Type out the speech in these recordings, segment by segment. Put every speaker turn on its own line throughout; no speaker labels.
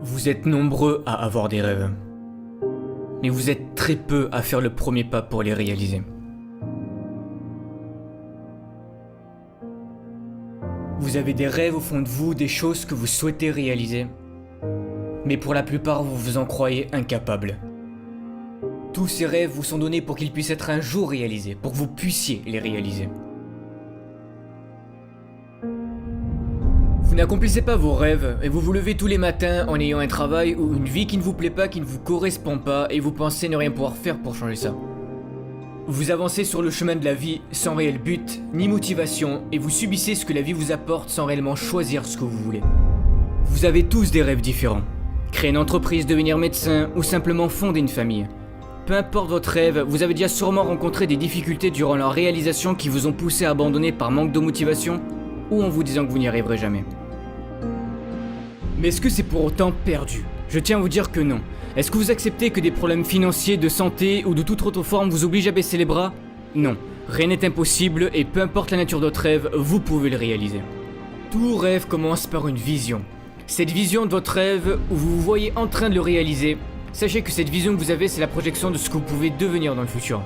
Vous êtes nombreux à avoir des rêves, mais vous êtes très peu à faire le premier pas pour les réaliser. Vous avez des rêves au fond de vous, des choses que vous souhaitez réaliser, mais pour la plupart vous vous en croyez incapable. Tous ces rêves vous sont donnés pour qu'ils puissent être un jour réalisés, pour que vous puissiez les réaliser. Vous n'accomplissez pas vos rêves et vous vous levez tous les matins en ayant un travail ou une vie qui ne vous plaît pas, qui ne vous correspond pas et vous pensez ne rien pouvoir faire pour changer ça. Vous avancez sur le chemin de la vie sans réel but ni motivation et vous subissez ce que la vie vous apporte sans réellement choisir ce que vous voulez. Vous avez tous des rêves différents. Créer une entreprise, devenir médecin ou simplement fonder une famille. Peu importe votre rêve, vous avez déjà sûrement rencontré des difficultés durant leur réalisation qui vous ont poussé à abandonner par manque de motivation ou en vous disant que vous n'y arriverez jamais. Mais est-ce que c'est pour autant perdu? Je tiens à vous dire que non. Est-ce que vous acceptez que des problèmes financiers, de santé ou de toute autre forme vous obligent à baisser les bras? Non. Rien n'est impossible et peu importe la nature de votre rêve, vous pouvez le réaliser. Tout rêve commence par une vision. Cette vision de votre rêve, où vous vous voyez en train de le réaliser, sachez que cette vision que vous avez, c'est la projection de ce que vous pouvez devenir dans le futur.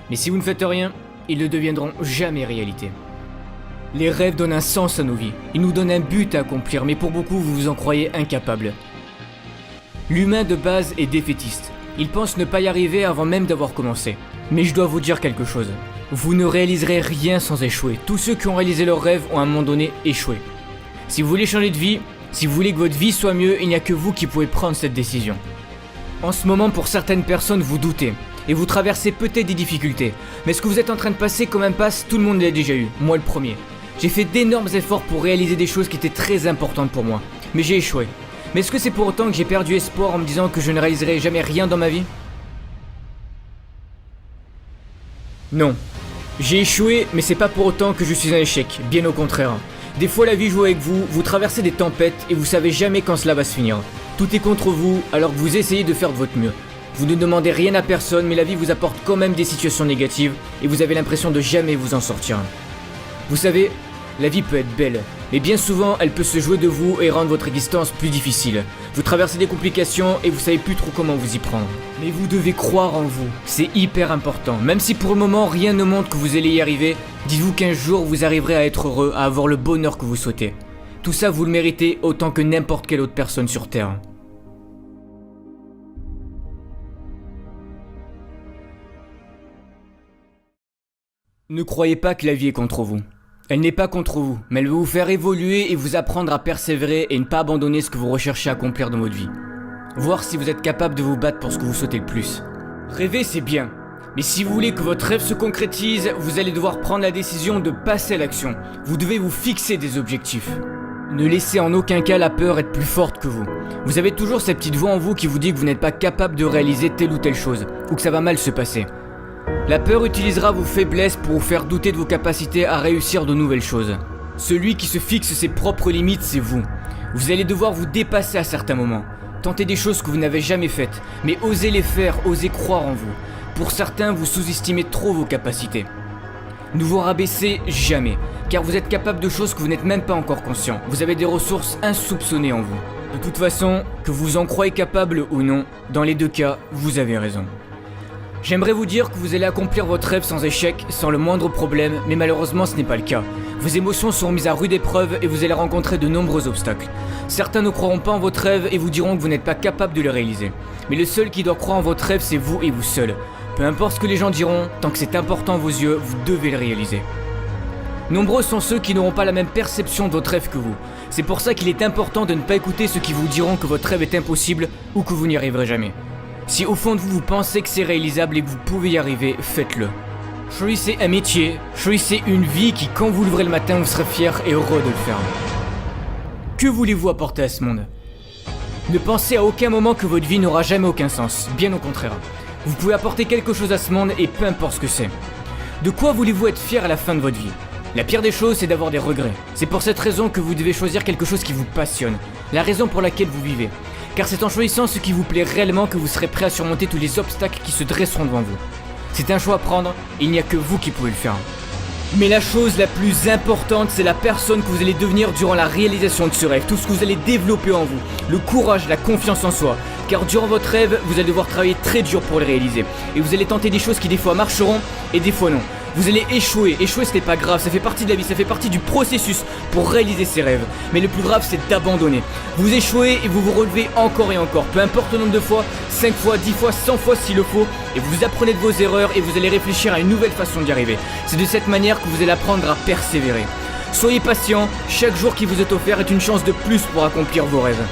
Mais si vous ne faites rien, ils ne deviendront jamais réalité. Les rêves donnent un sens à nos vies, ils nous donnent un but à accomplir, mais pour beaucoup vous vous en croyez incapable. L'humain de base est défaitiste, il pense ne pas y arriver avant même d'avoir commencé. Mais je dois vous dire quelque chose, vous ne réaliserez rien sans échouer, tous ceux qui ont réalisé leurs rêves ont à un moment donné échoué. Si vous voulez changer de vie, si vous voulez que votre vie soit mieux, il n'y a que vous qui pouvez prendre cette décision. En ce moment, pour certaines personnes, vous doutez, et vous traversez peut-être des difficultés, mais ce que vous êtes en train de passer comme impasse, tout le monde l'a déjà eu, moi le premier. J'ai fait d'énormes efforts pour réaliser des choses qui étaient très importantes pour moi, mais j'ai échoué. Mais est-ce que c'est pour autant que j'ai perdu espoir en me disant que je ne réaliserai jamais rien dans ma vie? Non. J'ai échoué, mais c'est pas pour autant que je suis un échec, bien au contraire. Des fois la vie joue avec vous, vous traversez des tempêtes et vous savez jamais quand cela va se finir. Tout est contre vous alors que vous essayez de faire de votre mieux. Vous ne demandez rien à personne, mais la vie vous apporte quand même des situations négatives et vous avez l'impression de jamais vous en sortir. Vous savez, la vie peut être belle, mais bien souvent elle peut se jouer de vous et rendre votre existence plus difficile. Vous traversez des complications et vous savez plus trop comment vous y prendre. Mais vous devez croire en vous, c'est hyper important. Même si pour le moment rien ne montre que vous allez y arriver, dites-vous qu'un jour vous arriverez à être heureux, à avoir le bonheur que vous souhaitez. Tout ça vous le méritez autant que n'importe quelle autre personne sur Terre. Ne croyez pas que la vie est contre vous. Elle n'est pas contre vous, mais elle veut vous faire évoluer et vous apprendre à persévérer et ne pas abandonner ce que vous recherchez à accomplir dans votre vie. Voir si vous êtes capable de vous battre pour ce que vous souhaitez le plus. Rêver c'est bien, mais si vous voulez que votre rêve se concrétise, vous allez devoir prendre la décision de passer à l'action. Vous devez vous fixer des objectifs. Ne laissez en aucun cas la peur être plus forte que vous. Vous avez toujours cette petite voix en vous qui vous dit que vous n'êtes pas capable de réaliser telle ou telle chose, ou que ça va mal se passer. La peur utilisera vos faiblesses pour vous faire douter de vos capacités à réussir de nouvelles choses. Celui qui se fixe ses propres limites, c'est vous. Vous allez devoir vous dépasser à certains moments. Tenter des choses que vous n'avez jamais faites, mais osez les faire, osez croire en vous. Pour certains, vous sous-estimez trop vos capacités. Ne vous rabaissez jamais, car vous êtes capable de choses que vous n'êtes même pas encore conscient. Vous avez des ressources insoupçonnées en vous. De toute façon, que vous en croyez capable ou non, dans les deux cas, vous avez raison. J'aimerais vous dire que vous allez accomplir votre rêve sans échec, sans le moindre problème, mais malheureusement ce n'est pas le cas. Vos émotions sont mises à rude épreuve et vous allez rencontrer de nombreux obstacles. Certains ne croiront pas en votre rêve et vous diront que vous n'êtes pas capable de le réaliser. Mais le seul qui doit croire en votre rêve, c'est vous et vous seul. Peu importe ce que les gens diront, tant que c'est important à vos yeux, vous devez le réaliser. Nombreux sont ceux qui n'auront pas la même perception de votre rêve que vous. C'est pour ça qu'il est important de ne pas écouter ceux qui vous diront que votre rêve est impossible ou que vous n'y arriverez jamais. Si au fond de vous, vous pensez que c'est réalisable et que vous pouvez y arriver, faites-le. Choisissez un métier, choisissez une vie qui, quand vous l'ouvrez le matin, vous serez fier et heureux de le faire. Que voulez-vous apporter à ce monde? Ne pensez à aucun moment que votre vie n'aura jamais aucun sens, bien au contraire. Vous pouvez apporter quelque chose à ce monde et peu importe ce que c'est. De quoi voulez-vous être fier à la fin de votre vie? La pire des choses, c'est d'avoir des regrets. C'est pour cette raison que vous devez choisir quelque chose qui vous passionne, la raison pour laquelle vous vivez. Car c'est en choisissant ce qui vous plaît réellement que vous serez prêt à surmonter tous les obstacles qui se dresseront devant vous. C'est un choix à prendre, et il n'y a que vous qui pouvez le faire. Mais la chose la plus importante, c'est la personne que vous allez devenir durant la réalisation de ce rêve. Tout ce que vous allez développer en vous. Le courage, la confiance en soi. Car durant votre rêve, vous allez devoir travailler très dur pour le réaliser. Et vous allez tenter des choses qui des fois marcheront et des fois non. Vous allez échouer. Échouer, ce n'est pas grave, ça fait partie de la vie, ça fait partie du processus pour réaliser ses rêves. Mais le plus grave, c'est d'abandonner. Vous échouez et vous vous relevez encore et encore. Peu importe le nombre de fois, 5 fois, 10 fois, 100 fois s'il le faut. Et vous apprenez de vos erreurs et vous allez réfléchir à une nouvelle façon d'y arriver. C'est de cette manière que vous allez apprendre à persévérer. Soyez patient, chaque jour qui vous est offert est une chance de plus pour accomplir vos rêves.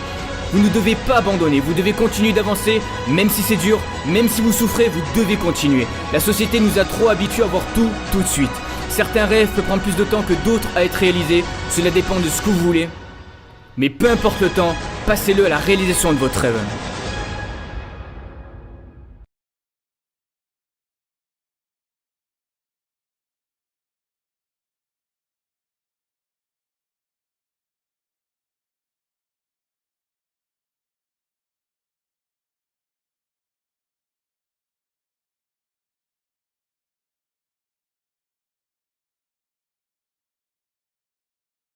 Vous ne devez pas abandonner, vous devez continuer d'avancer, même si c'est dur, même si vous souffrez, vous devez continuer. La société nous a trop habitués à voir tout de suite. Certains rêves peuvent prendre plus de temps que d'autres à être réalisés, cela dépend de ce que vous voulez. Mais peu importe le temps, passez-le à la réalisation de votre rêve.